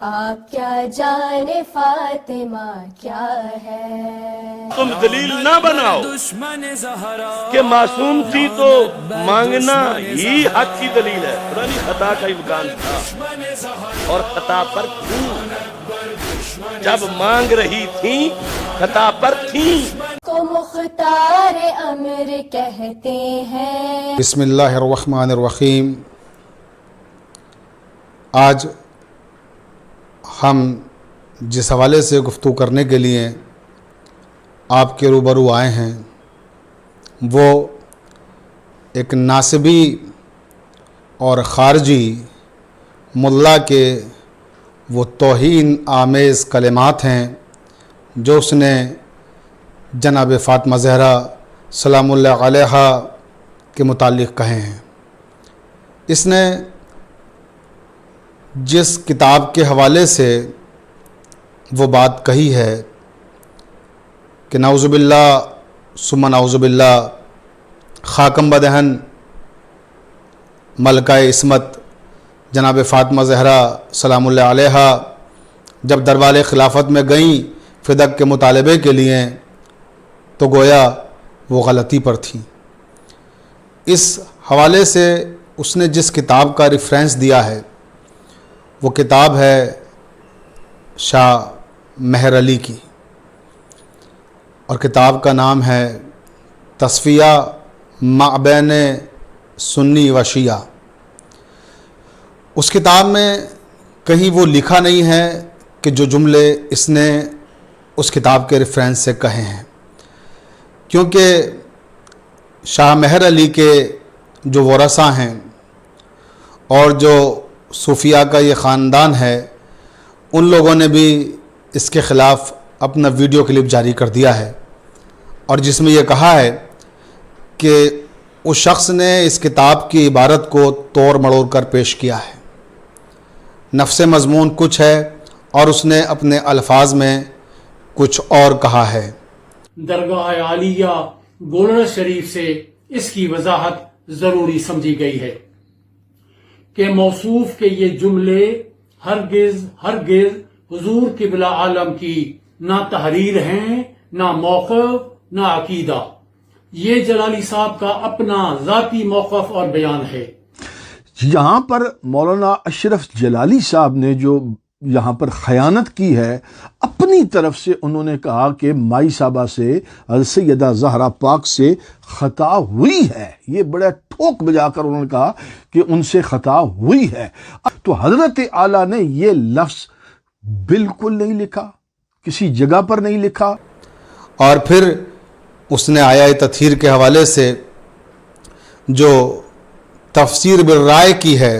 آپ کیا جانے فاطمہ کیا ہے. تم دلیل نہ بناؤ کہ معصوم تھی تو مانگنا ہی حق کی دلیل ہے. پرانی خطا کا امکان تھا اور خطا پر تھی. جب مانگ رہی تھی خطا پر تھی. کو مختار امر کہتے ہیں. بسم اللہ الرحمن الرحیم. آج ہم جس حوالے سے گفتگو کرنے کے لیے آپ کے روبرو آئے ہیں وہ ایک ناسبی اور خارجی ملا کے وہ توہین آمیز کلمات ہیں جو اس نے جناب فاطمہ زہرا سلام اللہ علیہا کے متعلق کہے ہیں. اس نے جس کتاب کے حوالے سے وہ بات کہی ہے کہ نعوذ باللہ ثم نعوذ باللہ خاکم بدہن ملکہ عصمت جناب فاطمہ زہرا سلام اللہ علیہا جب دربار خلافت میں گئیں فدق کے مطالبے کے لیے تو گویا وہ غلطی پر تھیں. اس حوالے سے اس نے جس کتاب کا ریفرنس دیا ہے وہ کتاب ہے شاہ مہر علی کی اور کتاب کا نام ہے تصفیہ مابین سنی و شیعہ. اس کتاب میں کہیں وہ لکھا نہیں ہے کہ جو جملے اس نے اس کتاب کے ریفرنس سے کہے ہیں، کیونکہ شاہ مہر علی کے جو ورثہ ہیں اور جو صوفیہ کا یہ خاندان ہے ان لوگوں نے بھی اس کے خلاف اپنا ویڈیو کلپ جاری کر دیا ہے اور جس میں یہ کہا ہے کہ اس شخص نے اس کتاب کی عبارت کو توڑ مڑوڑ کر پیش کیا ہے. نفس مضمون کچھ ہے اور اس نے اپنے الفاظ میں کچھ اور کہا ہے. درگاہ عالیہ گولڑ شریف سے اس کی وضاحت ضروری سمجھی گئی ہے کہ موصوف کے یہ جملے ہرگز حضور قبلہ عالم کی نہ تحریر ہیں، نہ موقف، نہ عقیدہ. یہ جلالی صاحب کا اپنا ذاتی موقف اور بیان ہے. یہاں پر مولانا اشرف جلالی صاحب نے جو یہاں پر خیانت کی ہے، اپنی طرف سے انہوں نے کہا کہ مائی صاحبہ سے سیدہ زہرا پاک سے خطا ہوئی ہے. یہ بڑا ٹھوک بجا کر انہوں نے کہا کہ ان سے خطا ہوئی ہے. تو حضرت اعلیٰ نے یہ لفظ بالکل نہیں لکھا، کسی جگہ پر نہیں لکھا. اور پھر اس نے آیہ تطہیر کے حوالے سے جو تفسیر بالرائے کی ہے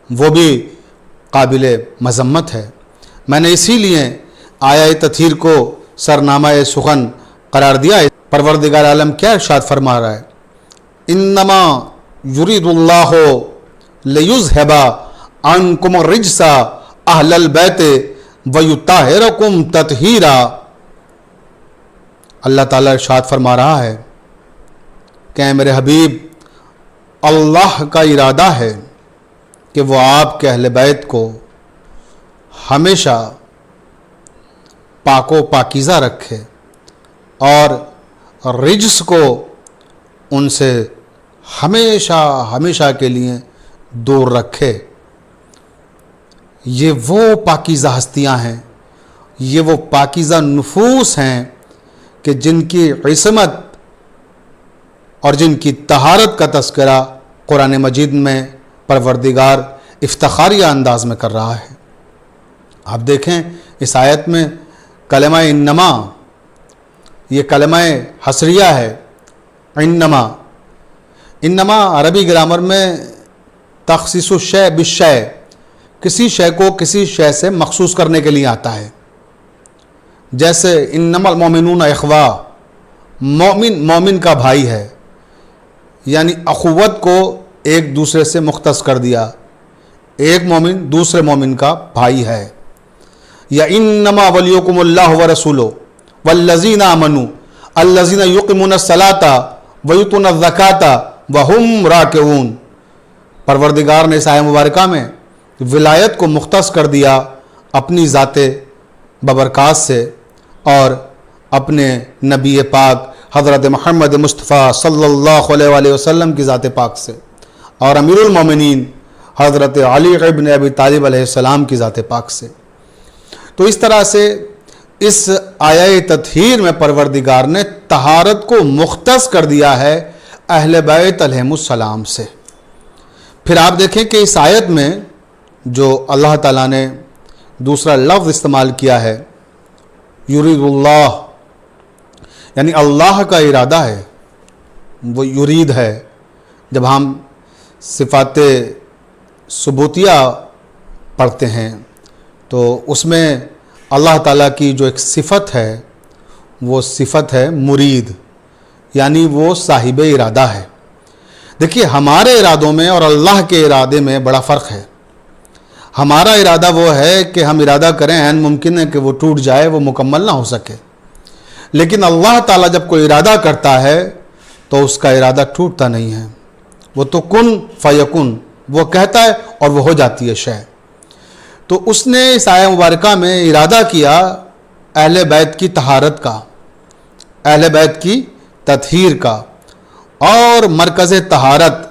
وہ بھی قابل مذمت ہے. میں نے اسی لیے آیہ تطہیر کو سرنامہ سخن قرار دیا ہے. پروردگار عالم کیا ارشاد فرما رہا ہے؟ انما یرید اللہ لیذھب عنکم الرجس اہل البیت ویطہرکم تطہیرا. اللہ تعالیٰ ارشاد فرما رہا ہے کہ اے میرے حبیب، اللہ کا ارادہ ہے کہ وہ آپ کے اہل بیت کو ہمیشہ پاک و پاکیزہ رکھے اور رجس کو ان سے ہمیشہ کے لیے دور رکھے. یہ وہ پاکیزہ ہستیاں ہیں، یہ وہ پاکیزہ نفوس ہیں کہ جن کی عصمت اور جن کی طہارت کا تذکرہ قرآن مجید میں پروردگار افتخاریہ انداز میں کر رہا ہے. آپ دیکھیں اس آیت میں کلمہ انما، یہ کلمہ حصریہ ہے. انما عربی گرامر میں تخصیص الشیء بالشیء، کسی شے کو کسی شے سے مخصوص کرنے کے لیے آتا ہے. جیسے انما المؤمنون اخوا، مومن کا بھائی ہے، یعنی اخوت کو ایک دوسرے سے مختص کر دیا، ایک مومن دوسرے مومن کا بھائی ہے. یا انما ولیکم اللہ ورسولہ والذین آمنوا الذین یقیمون الصلاۃ ویؤتون الزکاۃ وہم راکعون. پروردگار نے اس آیہ مبارکہ میں ولایت کو مختص کر دیا اپنی ذات ببرکات سے اور اپنے نبی پاک حضرت محمد مصطفیٰ صلی اللہ علیہ وآلہ وسلم کی ذات پاک سے اور امیر المومنین حضرت علی ابن ابی طالب علیہ السلام کی ذات پاک سے۔ تو اس طرح سے اس آیہ تطہیر میں پروردگار نے طہارت کو مختص کر دیا ہے اہل بیت علیہم السلام سے۔ پھر آپ دیکھیں کہ اس آیت میں جو اللہ تعالیٰ نے دوسرا لفظ استعمال کیا ہے یرید اللہ، یعنی اللہ کا ارادہ ہے، وہ یرید ہے۔ جب ہم صفات ثبوتیہ پڑھتے ہیں تو اس میں اللہ تعالیٰ کی جو ایک صفت ہے وہ صفت ہے مرید، یعنی وہ صاحب ارادہ ہے۔ دیکھیے ہمارے ارادوں میں اور اللہ کے ارادے میں بڑا فرق ہے۔ ہمارا ارادہ وہ ہے کہ ہم ارادہ کریں، عین ممکن ہے کہ وہ ٹوٹ جائے، وہ مکمل نہ ہو سکے، لیکن اللہ تعالیٰ جب کوئی ارادہ کرتا ہے تو اس کا ارادہ ٹوٹتا نہیں ہے، وہ تو کن فیکن، وہ کہتا ہے اور وہ ہو جاتی ہے شے۔ تو اس نے اس آیہ مبارکہ میں ارادہ کیا اہل بیت کی طہارت کا، اہل بیت کی تطہیر کا، اور مرکز طہارت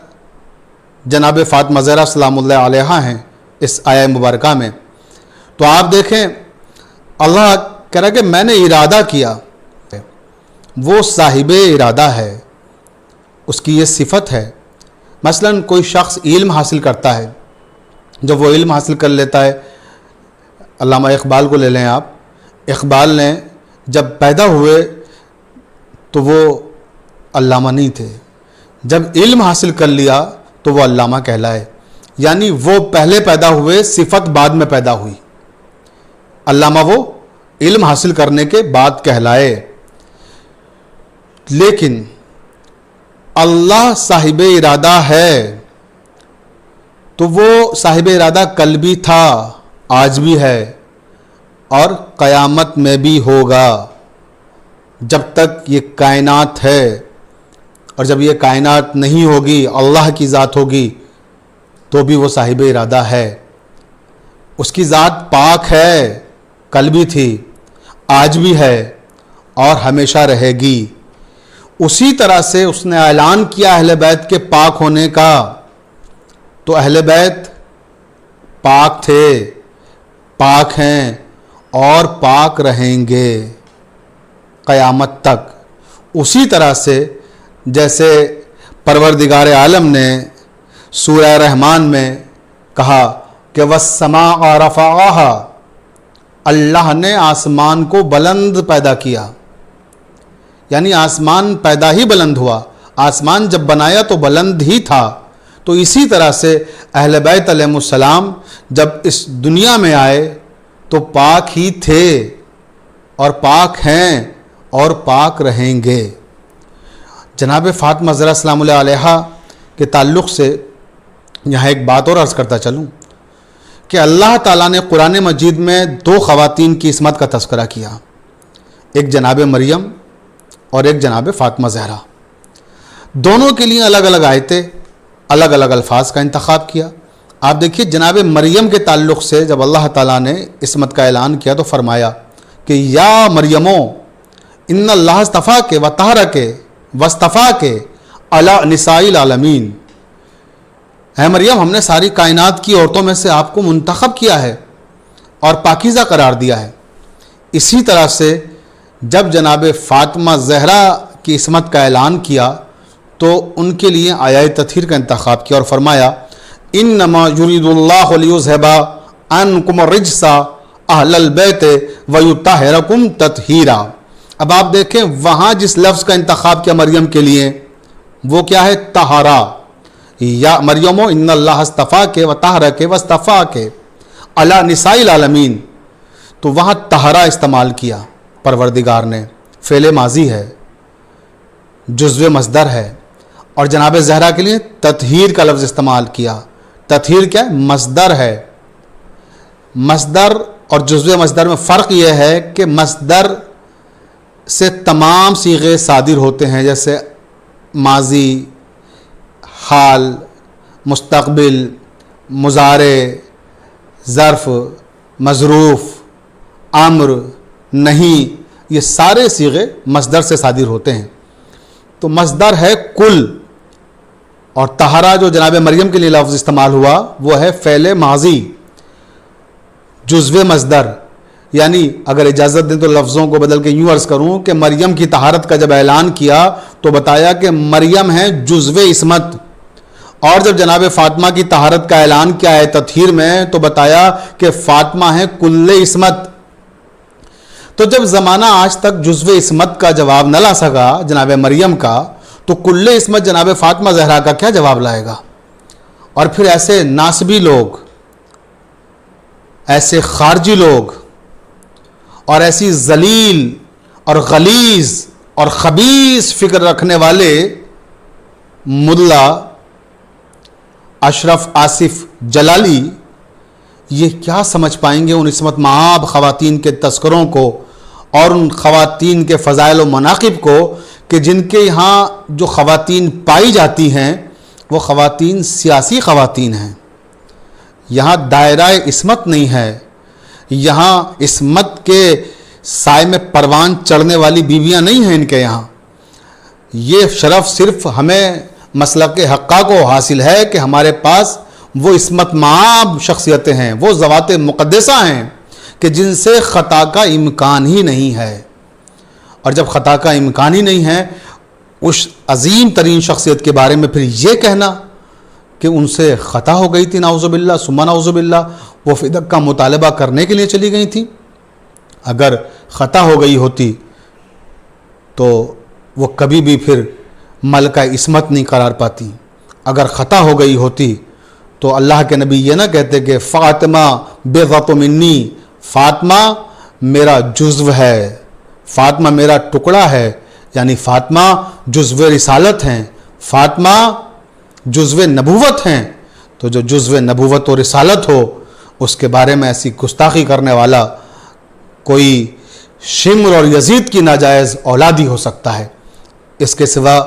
جناب فاطمہ زہرا سلام اللہ علیہا ہیں اس آیہ مبارکہ میں۔ تو آپ دیکھیں اللہ کہہ رہا ہے کہ میں نے ارادہ کیا، وہ صاحب ارادہ ہے، اس کی یہ صفت ہے۔ مثلا کوئی شخص علم حاصل کرتا ہے، جب وہ علم حاصل کر لیتا ہے، علامہ اقبال کو لے لیں آپ، اقبال نے جب پیدا ہوئے تو وہ علامہ نہیں تھے، جب علم حاصل کر لیا تو وہ علامہ کہلائے، یعنی وہ پہلے پیدا ہوئے، صفت بعد میں پیدا ہوئی۔ علامہ وہ علم حاصل کرنے کے بعد کہلائے۔ لیکن اللہ صاحب ارادہ ہے تو وہ صاحب ارادہ کل بھی تھا، آج بھی ہے، اور قیامت میں بھی ہوگا۔ جب تک یہ کائنات ہے، اور جب یہ کائنات نہیں ہوگی، اللہ کی ذات ہوگی، تو بھی وہ صاحب ارادہ ہے۔ اس کی ذات پاک ہے، کل بھی تھی، آج بھی ہے، اور ہمیشہ رہے گی۔ اسی طرح سے اس نے اعلان کیا اہل بیت کے پاک ہونے کا، تو اہل بیت پاک تھے، پاک ہیں، اور پاک رہیں گے قیامت تک۔ اسی طرح سے جیسے پروردگار عالم نے سورہ رحمان میں کہا کہ وَالسَّمَاءَ رَفَعَهَا، اللہ نے آسمان کو بلند پیدا کیا، یعنی آسمان پیدا ہی بلند ہوا، آسمان جب بنایا تو بلند ہی تھا۔ تو اسی طرح سے اہل بیت علیہ السلام جب اس دنیا میں آئے تو پاک ہی تھے، اور پاک ہیں، اور پاک رہیں گے۔ جناب فاطمہ زہرا سلام اللہ علیہا کے تعلق سے یہاں ایک بات اور عرض کرتا چلوں کہ اللہ تعالیٰ نے قرآن مجید میں دو خواتین کی عصمت کا تذکرہ کیا، ایک جناب مریم اور ایک جناب فاطمہ زہرا۔ دونوں کے لیے الگ الگ آیتیں، الگ الگ الفاظ کا انتخاب کیا۔ آپ دیکھیے جناب مریم کے تعلق سے جب اللہ تعالیٰ نے عصمت کا اعلان کیا تو فرمایا کہ یا مریمو ان اللہ اصطفیٰ کے وطہرہ کے واصطفیٰ کے علی نساء العالمین، اے مریم ہم نے ساری کائنات کی عورتوں میں سے آپ کو منتخب کیا ہے اور پاکیزہ قرار دیا ہے۔ اسی طرح سے جب جناب فاطمہ زہرا کی عصمت کا اعلان کیا تو ان کے لیے آیہ تطہیر کا انتخاب کیا اور فرمایا انما یرید اللہ لیذھب عنکم الرجس اہل البیت ویطہرکم تطہیرا۔ اب آپ دیکھیں وہاں جس لفظ کا انتخاب کیا مریم کے لیے وہ کیا ہے؟ طہارا، یا مریم ان اللہ اصطفیٰ کے وطہرہ کے واصطفیٰ کے علی نساء العالمین، تو وہاں طہارا استعمال کیا پروردگار نے، فعل ماضی ہے، جزو مصدر ہے، اور جناب زہرا کے لیے تطہیر کا لفظ استعمال کیا۔ تطہیر کیا ہے؟ مصدر ہے۔ مصدر اور جزو مصدر میں فرق یہ ہے کہ مصدر سے تمام صیغے صادر ہوتے ہیں، جیسے ماضی، حال، مستقبل، مضارع، ظرف، مظروف، امر، نہیں، یہ سارے صیغے مصدر سے صادر ہوتے ہیں. تو مصدر ہے کل، اور طہرا جو جناب مریم کے لیے لفظ استعمال ہوا وہ ہے فعل ماضی جزو مصدر. یعنی اگر اجازت دیں تو لفظوں کو بدل کے یوں عرض کروں کہ مریم کی طہارت کا جب اعلان کیا تو بتایا کہ مریم ہے جزو عصمت، اور جب جناب فاطمہ کی طہارت کا اعلان کیا ہے تطہیر میں تو بتایا کہ فاطمہ ہے کل عصمت. تو جب زمانہ آج تک جزو عصمت کا جواب نہ لا سکا جناب مریم کا، تو کل عصمت جناب فاطمہ زہرا کا کیا جواب لائے گا؟ اور پھر ایسے ناسبی لوگ، ایسے خارجی لوگ، اور ایسی ذلیل اور غلیظ اور خبیث فکر رکھنے والے ملا اشرف آصف جلالی یہ کیا سمجھ پائیں گے ان عصمت مآب خواتین کے تذکروں کو اور ان خواتین کے فضائل و مناقب کو کہ جن کے یہاں جو خواتین پائی جاتی ہیں وہ خواتین سیاسی خواتین ہیں. یہاں دائرہ عصمت نہیں ہے، یہاں عصمت کے سائے میں پروان چڑھنے والی بیویاں نہیں ہیں ان کے یہاں. یہ شرف صرف ہمیں مسلک حقہ کو حاصل ہے کہ ہمارے پاس وہ عصمت مآب شخصیتیں ہیں، وہ ذوات مقدسہ ہیں کہ جن سے خطا کا امکان ہی نہیں ہے. اور جب خطا کا امکان ہی نہیں ہے اس عظیم ترین شخصیت کے بارے میں پھر یہ کہنا کہ ان سے خطا ہو گئی تھی، نعوذ باللہ ثم نعوذ باللہ، وہ فدق کا مطالبہ کرنے کے لیے چلی گئی تھیں. اگر خطا ہو گئی ہوتی تو وہ کبھی بھی پھر ملکہ عصمت نہیں قرار پاتی. اگر خطا ہو گئی ہوتی تو اللہ کے نبی یہ نہ کہتے کہ فاطمہ بضعۃ منی، فاطمہ میرا جزو ہے، فاطمہ میرا ٹکڑا ہے. یعنی فاطمہ جزو رسالت ہیں، فاطمہ جزو نبوت ہیں. تو جو جزو نبوت و رسالت ہو اس کے بارے میں ایسی گستاخی کرنے والا کوئی شمر اور یزید کی ناجائز اولادی ہو سکتا ہے. اس کے سوا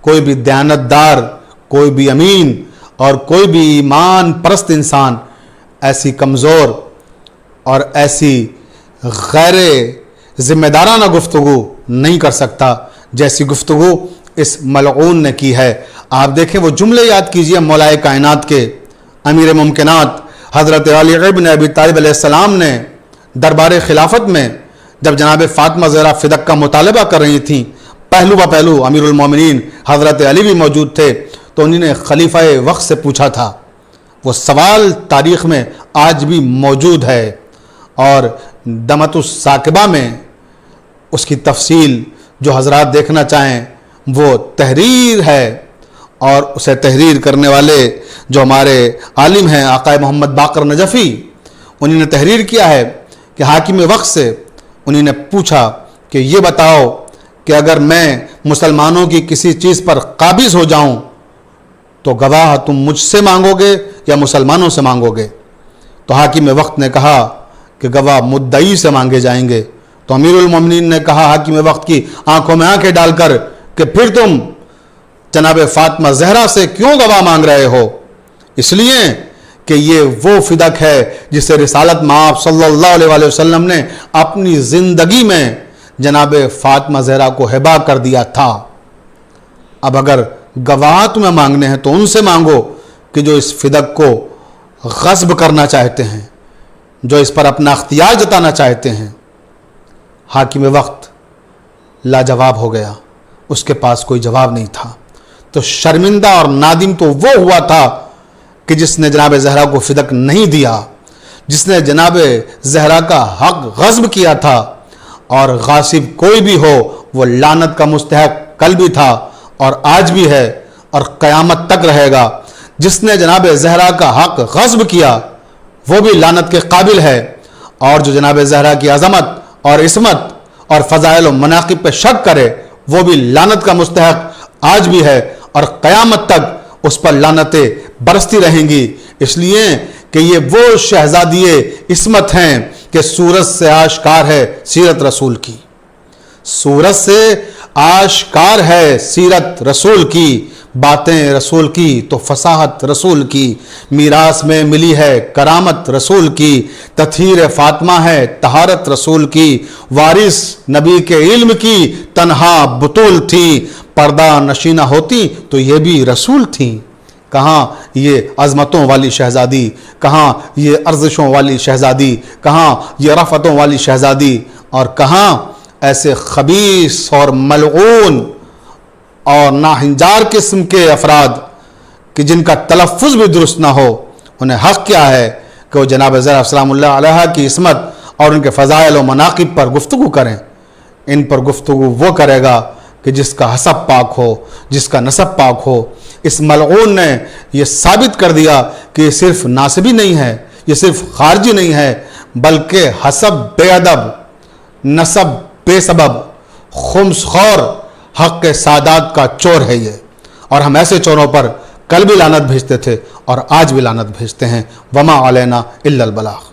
کوئی بھی دیانتدار، کوئی بھی امین اور کوئی بھی ایمان پرست انسان ایسی کمزور اور ایسی غیر ذمہ دارانہ گفتگو نہیں کر سکتا جیسی گفتگو اس ملعون نے کی ہے. آپ دیکھیں وہ جملے یاد کیجئے مولائے کائنات کے، امیر ممکنات حضرت علی ابن ابی طالب علیہ السلام نے دربار خلافت میں جب جناب فاطمہ زہرا فدق کا مطالبہ کر رہی تھیں، پہلو بہ پہلو امیر المومنین حضرت علی بھی موجود تھے، تو انہوں نے خلیفہ وقت سے پوچھا تھا. وہ سوال تاریخ میں آج بھی موجود ہے اور دمت الثاقبہ میں اس کی تفصیل جو حضرات دیکھنا چاہیں وہ تحریر ہے. اور اسے تحریر کرنے والے جو ہمارے عالم ہیں آقا محمد باقر نجفی، انہوں نے تحریر کیا ہے کہ حاکم وقت سے انہوں نے پوچھا کہ یہ بتاؤ کہ اگر میں مسلمانوں کی کسی چیز پر قابض ہو جاؤں تو گواہ تم مجھ سے مانگو گے یا مسلمانوں سے مانگو گے؟ تو حاکم وقت نے کہا کہ گواہ مدعی سے مانگے جائیں گے. تو امیر المومنین نے کہا حاکم وقت کی آنکھوں میں آنکھیں ڈال کر کہ پھر تم جناب فاطمہ زہرا سے کیوں گواہ مانگ رہے ہو؟ اس لیے کہ یہ وہ فدق ہے جسے رسالت مآب صلی اللہ علیہ وسلم نے اپنی زندگی میں جناب فاطمہ زہرا کو ہبا کر دیا تھا. اب اگر گواہ تمہیں مانگنے ہیں تو ان سے مانگو کہ جو اس فدق کو غصب کرنا چاہتے ہیں، جو اس پر اپنا اختیار جتانا چاہتے ہیں. حاکم وقت لاجواب ہو گیا، اس کے پاس کوئی جواب نہیں تھا. تو شرمندہ اور نادم تو وہ ہوا تھا کہ جس نے جناب زہرا کو فدق نہیں دیا، جس نے جناب زہرا کا حق غصب کیا تھا. اور غاصب کوئی بھی ہو وہ لعنت کا مستحق کل بھی تھا اور آج بھی ہے اور قیامت تک رہے گا. جس نے جناب زہرا کا حق غصب کیا وہ بھی لعنت کے قابل ہے، اور جو جناب زہرا کی عظمت اور عصمت اور فضائل و مناقب پہ شک کرے وہ بھی لعنت کا مستحق آج بھی ہے اور قیامت تک اس پر لعنتیں برستی رہیں گی. اس لیے کہ یہ وہ شہزادی عصمت ہیں کہ سورت سے آشکار ہے سیرت رسول کی. سورت سے آشکار ہے سیرت رسول کی، باتیں رسول کی تو فصاحت رسول کی، میراث میں ملی ہے کرامت رسول کی، تطہیر فاطمہ ہے طہارت رسول کی، وارث نبی کے علم کی تنہا بطول تھی، پردہ نشینہ ہوتی تو یہ بھی رسول تھیں۔ کہاں یہ عظمتوں والی شہزادی، کہاں یہ ارزشوں والی شہزادی، کہاں یہ رفتوں والی شہزادی، اور کہاں ایسے خبیث اور ملعون اور ناہنجار قسم کے افراد کہ جن کا تلفظ بھی درست نہ ہو، انہیں حق کیا ہے کہ وہ جناب زہرا سلام اللہ علیہا کی عصمت اور ان کے فضائل و مناقب پر گفتگو کریں۔ ان پر گفتگو وہ کرے گا کہ جس کا حسب پاک ہو، جس کا نسب پاک ہو۔ اس ملعون نے یہ ثابت کر دیا کہ یہ صرف ناسبی نہیں ہے، یہ صرف خارجی نہیں ہے، بلکہ حسب بے ادب، نسب بے سبب، خمس خور، حق کے سادات کا چور ہے یہ۔ اور ہم ایسے چوروں پر کل بھی لعنت بھیجتے تھے اور آج بھی لعنت بھیجتے ہیں۔ وما علینا الا البلاغ۔